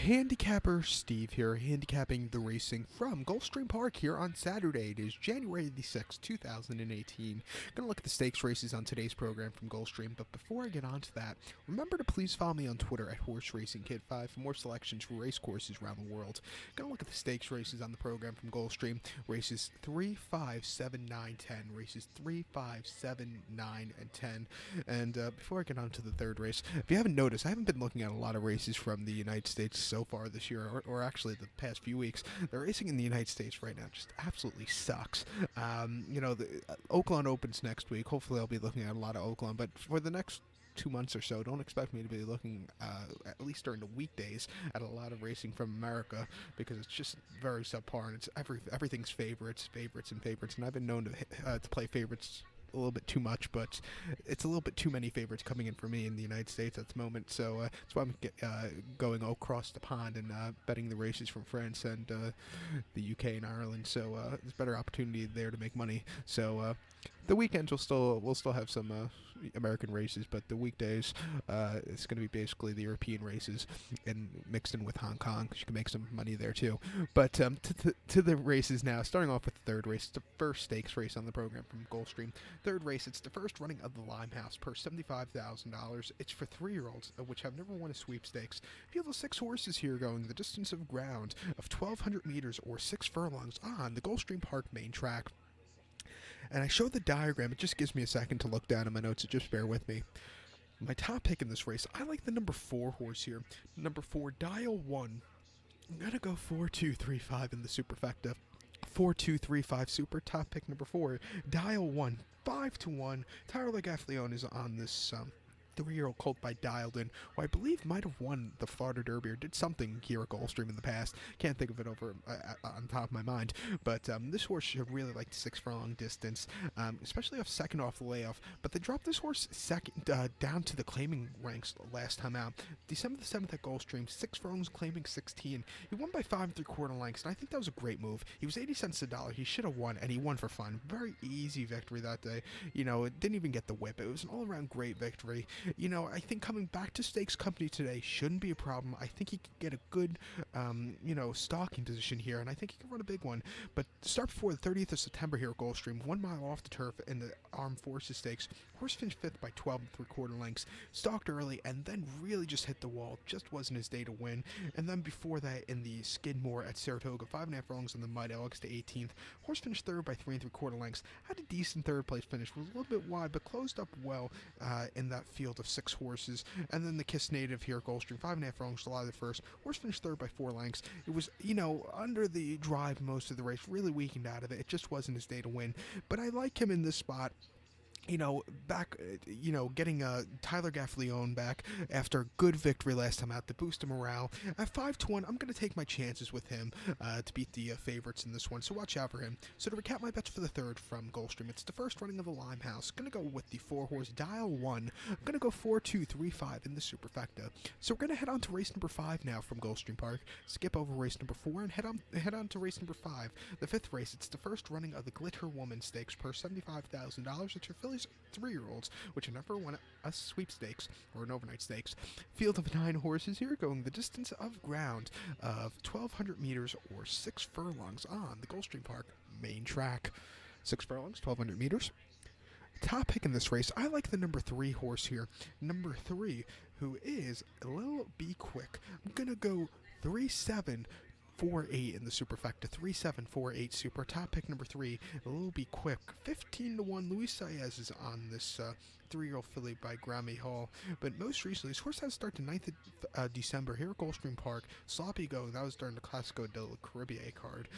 Handicapper Steve here, handicapping the racing from Gulfstream Park here on Saturday. It is January the 6th, 2018. Gonna look at the stakes races on today's program from Gulfstream, but before I get on to that, remember to please follow me on Twitter at HorseRacingKid5 for more selections for race courses around the world. Gonna look at the stakes races on the program from Gulfstream, races 3, 5, 7, 9, 10, races 3, 5, 7, 9, and 10. And before I get on to the third race, if you haven't noticed, I haven't been looking at a lot of races from the United States so far this year, or actually the past few weeks. The racing in the United States right now just absolutely sucks. The Oakland opens next week. Hopefully I'll be looking at a lot of Oakland, but for the next 2 months or so, don't expect me to be looking, at least during the weekdays, at a lot of racing from America, because it's just very subpar, and it's everything's favorites, and I've been known to play favorites a little bit too much, but it's a little bit too many favorites coming in for me in the United States at the moment. So that's why I'm going across the pond and betting the races from France and the UK and Ireland. So there's better opportunity there to make money. So the weekends we'll still have some American races, but the weekdays it's going to be basically the European races and mixed in with Hong Kong, because you can make some money there too. But to the races now, starting off with the third race. It's the first stakes race on the program from Gulfstream. Third race, it's the first running of the Limehouse per $75,000. It's for 3-year-olds, which have never won a sweepstakes. Field of 6 horses here going the distance of ground of 1,200 meters or 6 furlongs on the Gulfstream Park main track. And I show the diagram. It just gives me a second to look down at my notes, so just bear with me. My top pick in this race, I like the number 4 horse here. Number 4, Dial 1. I'm going to go 4-2-3-5 in the superfecta. 4-2-3-5 super. Top pick number 4, Dial 1. 5-1. Tyler Gaffleone is on this 3-year-old colt by Dialed In, who I believe might have won the Florida Derby or did something here at Gulfstream in the past. Can't think of it on top of my mind, but this horse should really like the 6 furlong distance, especially second off the layoff. But they dropped this horse second down to the claiming ranks last time out. December the 7th at Gulfstream, 6 furlongs claiming 16. He won by 5 3/4 lengths, and I think that was a great move. He was 80 cents a dollar. He should have won, and he won for fun. Very easy victory that day. It didn't even get the whip. It was an all-around great victory. I think coming back to Stakes Company today shouldn't be a problem. I think he could get a good, stalking position here, and I think he can run a big one. But to start before the 30th of September here at Gulfstream, 1 mile off the turf in the Armed Forces Stakes, horse finished 5th by 12 3/4 lengths, stalked early, and then really just hit the wall. Just wasn't his day to win. And then before that, in the Skidmore at Saratoga, 5.5 furlongs on the mud, August 18th, horse finished 3rd by 3 3/4 lengths. Had a decent 3rd place finish, was a little bit wide, but closed up well in that field of 6 horses. And then the Kiss Native here at Gulfstream, 5.5 furlongs, July the 1st. Horse finished 3rd by 4 lengths. It was, under the drive most of the race, really weakened out of it. It just wasn't his day to win. But I like him in this spot. Getting Tyler Gaffleone back after a good victory last time out to boost his morale. At 5-1, I'm going to take my chances with him to beat the favorites in this one, so watch out for him. So to recap my bets for the third from Gulfstream, it's the first running of the Limehouse. Going to go with the 4-horse Dial 1. I'm going to go 4-2-3-5 in the superfecta. So we're going to head on to race number 5 now from Gulfstream Park. Skip over race number 4 and head on to race number 5. The 5th race, it's the first running of the Glitter Woman Stakes per $75,000. It's your Phillies 3-year-olds, which have never won a sweepstakes or an overnight stakes. Field of 9 horses here going the distance of ground of 1,200 meters or 6 furlongs on the Gulfstream Park main track. 6 furlongs, 1,200 meters. Top pick in this race, I like the number 3 horse here. Number 3, who is Lil Be Quick. I'm going to go 3-7. 4-8 in the superfecta. 3-7-4-8 super. Top pick number 3, Lil Be Quick. 15-1. Luis Saez is on this 3-year-old filly by Grammy Hall. But most recently, this horse had to start the 9th of December here at Gulfstream Park. Sloppy go. That was during the Classico del Caribe card.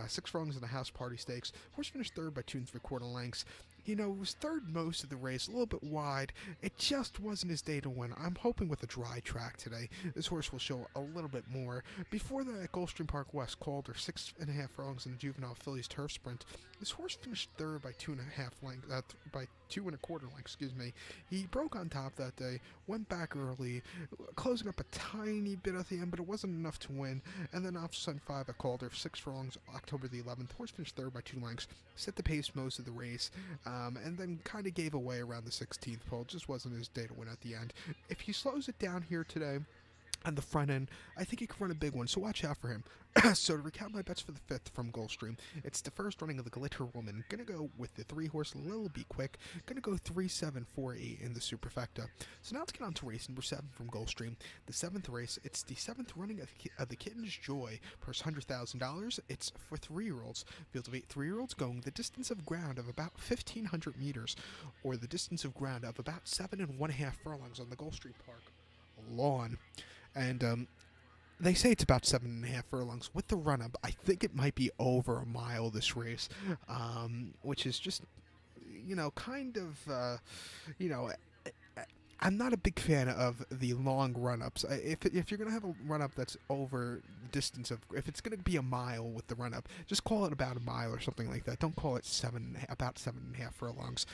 6 furlongs in the House Party Stakes. Horse finished 3rd by 2 3/4 lengths. It was 3rd most of the race, a little bit wide. It just wasn't his day to win. I'm hoping with a dry track today, this horse will show a little bit more. Before that, at Gulfstream Park West, Calder, 6.5 furlongs in the Juvenile Phillies Turf Sprint. This horse finished 3rd by 2.5 lengths, by 2 1/4 lengths, excuse me. He broke on top that day, went back early, closing up a tiny bit at the end, but it wasn't enough to win. And then off Sun 5 at Calder, 6 furlongs, October the 11th. Horse finished 3rd by 2 lengths, set the pace most of the race. And then kind of gave away around the 16th pole. Just wasn't his day to win at the end. If he slows it down here today, on the front end. I think he could run a big one, so watch out for him. So to recap my bets for the fifth from Gulfstream, it's the first running of the Glitter Woman. Gonna go with the 3-horse Lil Be Quick. Gonna go 3-7-4-8 in the superfecta. So now let's get on to race number 7 from Gulfstream. The 7th race, it's the 7th running of the Kitten's Joy. Purse $100,000. It's for 3-year-olds. Field of 8 3-year-olds going the distance of ground of about 1,500 meters, or the distance of ground of about 7.5 furlongs on the Gulfstream Park lawn. And they say it's about 7.5 furlongs. With the run-up, I think it might be over a mile this race, which is just, kind of, I'm not a big fan of the long run-ups. If you're going to have a run-up that's over the distance of, if it's going to be a mile with the run-up, just call it about a mile or something like that. Don't call it about 7.5 furlongs,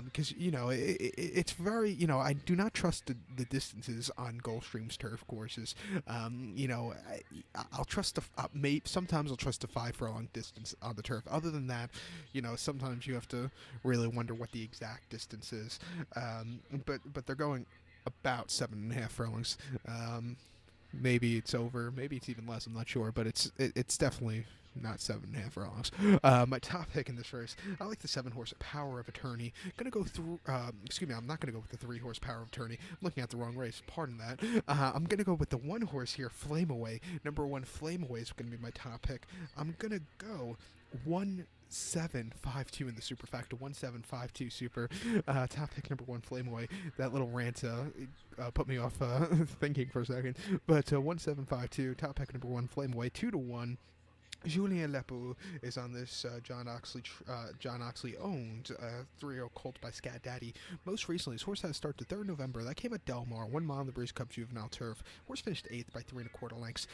because it's very, I do not trust the distances on Gulfstream's turf courses. I'll trust sometimes I'll trust a 5 furlong distance on the turf. Other than that, sometimes you have to really wonder what the exact distance is. But they're going about 7.5 furlongs. Maybe it's over, maybe it's even less. I'm not sure, but it's definitely not 7.5 furlongs. My top pick in this race, I like the 7-horse Power of Attorney. Gonna go through. Excuse me, I'm not gonna go with the 3-horse Power of Attorney. I'm looking at the wrong race. Pardon that. I'm gonna go with the 1-horse here, Flame Away. Number 1, Flame Away is gonna be my top pick. I'm gonna go 1-7-5-2 in the superfecta. 1-7-5-2 super. Top pick number 1, Flame Away. That little rant put me off thinking for a second. But 1-7-5-2. Top pick number 1, Flame Away. 2-1. Julien Lepeau is on this John Oxley owned 3-year-old colt by Scat Daddy. Most recently, his horse had a start to 3rd November. That came at Del Mar, 1 mile on the Breeze Cup Juvenile Turf. Horse finished 8th by 3 1/4 lengths.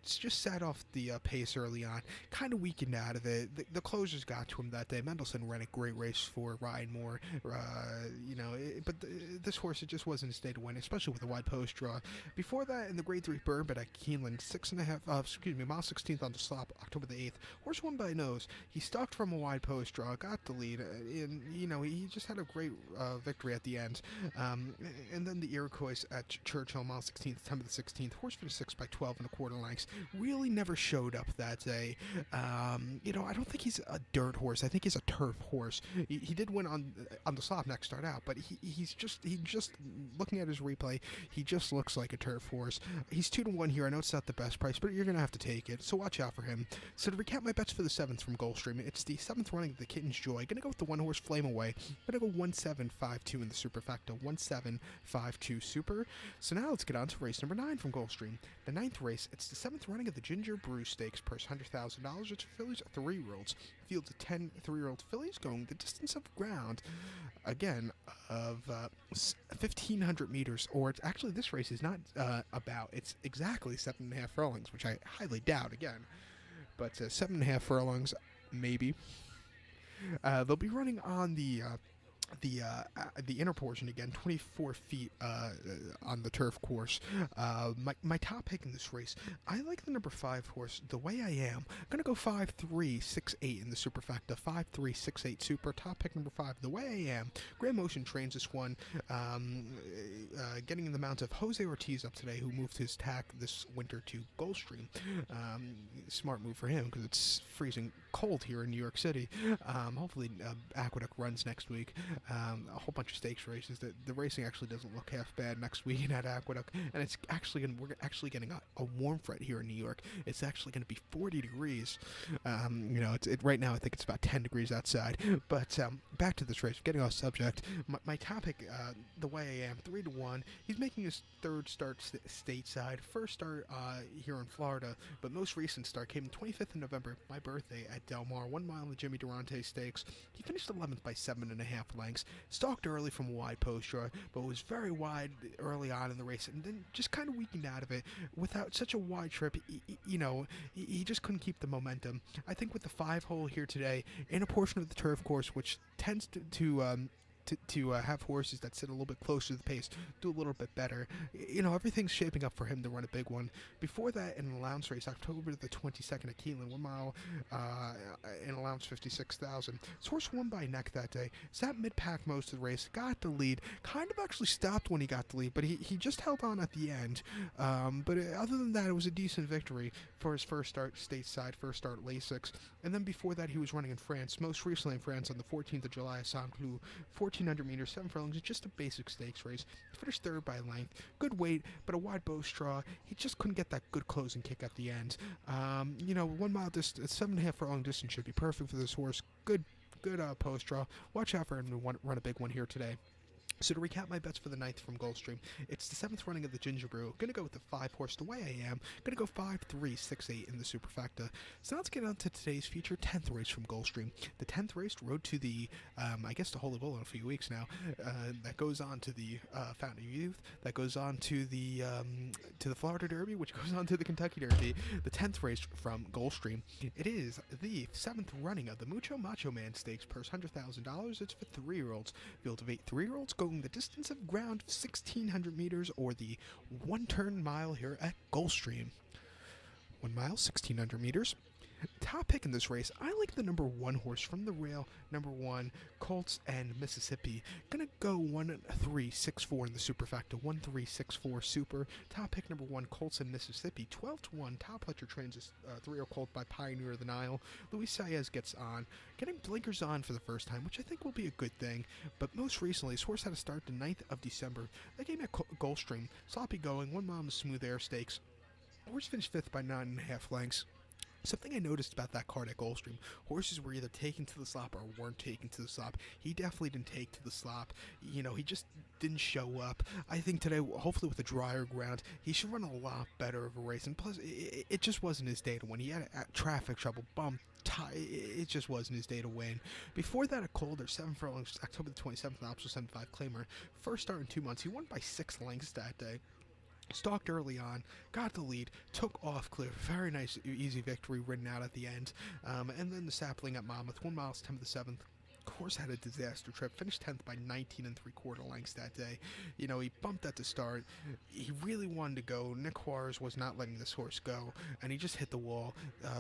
Just sat off the pace early on. Kind of weakened out of it. The closers got to him that day. Mendelssohn ran a great race for Ryan Moore. But this horse, it just wasn't his day to win, especially with a wide post draw. Before that, in the Grade 3 Bourbon at Keeneland, mile 16th on the slop. October the 8th. Horse won by nose. He stalked from a wide post draw, got the lead, and he just had a great victory at the end. And then the Iroquois at Churchill, mile 16th, September the 16th. Horse finished 6th by 12 1/4 lengths. Really never showed up that day. I don't think he's a dirt horse. I think he's a turf horse. He did win on the slop next start out, but he just looking at his replay, he just looks like a turf horse. He's 2-1 here. I know it's not the best price, but you're gonna have to take it. So watch out for him. So to recap my bets for the 7th from Gulfstream, it's the 7th running of the Kitten's Joy. Gonna go with the 1-horse Flame Away. Gonna go 1-7-5-2 in the superfecta. 1-7-5-2 super. So now let's get on to race number 9 from Gulfstream. The 9th race, it's the 7th running of the Ginger Brew Stakes. Purse $100,000. It's fillies 3-year-olds. Fields of 10 3-year-old fillies going the distance of ground, again, of 1,500 meters. Or it's actually, this race is not it's exactly 7.5 furlongs, which I highly doubt again. But 7.5 furlongs, maybe. They'll be running on the inner portion again, 24 feet on the turf course. My top pick in this race, I like the number 5 horse, The Way I Am. I'm gonna go 5-3-6-8 in the superfecta. 5-3-6-8 super. Top pick number 5, The Way I Am. Grand Motion trains this one, getting in the mount of Jose Ortiz up today, who moved his tack this winter to Gulfstream. Smart move for him because it's freezing cold here in New York City. Hopefully Aqueduct runs next week. A whole bunch of stakes races. The racing actually doesn't look half bad next weekend at Aqueduct, and it's actually we're actually getting a warm front here in New York. It's actually going to be 40 degrees. Right now I think it's about 10 degrees outside. But back to this race, getting off subject. My topic, The Way I Am, 3-1. He's making his 3rd start stateside. First start here in Florida, but most recent start came 25th of November, my birthday, at Del Mar, 1 mile in the Jimmy Durante Stakes. He finished 11th by 7.5 lengths. Stalked early from a wide post draw, but was very wide early on in the race, and then just kind of weakened out of it. Without such a wide trip, he just couldn't keep the momentum. I think with the 5 hole here today, in a portion of the turf course, which tends to to have horses that sit a little bit closer to the pace, do a little bit better. Everything's shaping up for him to run a big one. Before that, in an allowance race, October the 22nd at Keeneland, 1 mile in allowance 56,000. This horse won by neck that day. Sat mid-pack most of the race, got the lead, kind of actually stopped when he got the lead, but he just held on at the end. But other than that, it was a decent victory for his first start stateside, first start Lasix. And then before that, he was running in France, most recently in France on the 14th of July at Saint-Cloud, 1,400 meters, 7 furlongs, just a basic stakes race. Finished third by length, good weight, but a wide bow straw. He just couldn't get that good closing kick at the end. 1 mile distance, 7.5 furlong distance should be perfect for this horse. Good post draw. Watch out for him to run a big one here today. So to recap my bets for the 9th from Gulfstream, it's the 7th running of the Ginger Brew. Gonna go with the 5 horse the way I am. Gonna go 5, 3, 6, 8 in the superfecta. So let's get on to today's feature, 10th race from Gulfstream. The 10th race, road to the, the Holy Bull in a few weeks now. That goes on to the Fountain of Youth. That goes on to the Florida Derby, which goes on to the Kentucky Derby. The 10th race from Gulfstream. It is the 7th running of the Mucho Macho Man Stakes, purse $100,000. It's for 3-year-olds. Field of 8 3-year-olds going the distance of ground 1,600 meters or the 1 mile here at Gulfstream. 1 mile, 1,600 meters. Top pick in this race, I like the number 1 horse from the rail, number 1, Colts and Mississippi. Gonna go 1, 3, 6, 4 in the superfecta, 1, 3, 6, 4 super. Top pick number 1, Colts and Mississippi, 12-1. Top Fletcher trains a 3-year Colt by Pioneer of the Nile. Luis Saez gets on, getting blinkers on for the first time, which I think will be a good thing. But most recently, his horse had to start the 9th of December. That game at Gulfstream, sloppy going, 1 mile in the smooth air stakes. Horse finished 5th by 9.5 lengths. Something I noticed about that card at Gulfstream, horses were either taken to the slop or weren't taken to the slop. He definitely didn't take to the slop. He just didn't show up. I think today, hopefully with a drier ground, he should run a lot better of a race. And plus, it just wasn't his day to win. He had traffic trouble, bump, it just wasn't his day to win. Before that, at Calder, 7 furlongs, October the 27th, Optional 75 Claimer. First start in 2 months. He won by 6 lengths that day. Stalked early on, got the lead, took off clear. Very nice, easy victory ridden out at the end. And then the sapling at Monmouth, 1 mile, 10th of the 7th. Course had a disaster trip, finished 10th by 19 3/4 lengths that day. He bumped at the start. He really wanted to go. Nick Juarez was not letting this horse go, and he just hit the wall.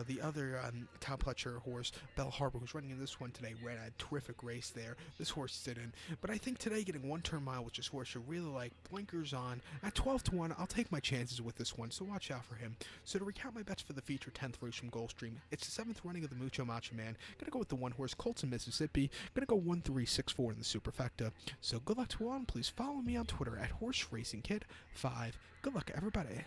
The other Tom Pletcher horse, Bell Harbor, who's running in this one today, ran a terrific race there. This horse didn't. But I think today getting 1 mile with this horse, you really like, blinkers on. At 12-1, I'll take my chances with this one, so watch out for him. So to recount my bets for the feature 10th race from Gulfstream, it's the 7th running of the Mucho Macho Man. Gonna go with the 1 horse, Colts in Mississippi. Gonna go 1, 3, 6, 4 in the superfecta. So good luck to all, and please follow me on Twitter at HorseRacingKid5. Good luck, everybody.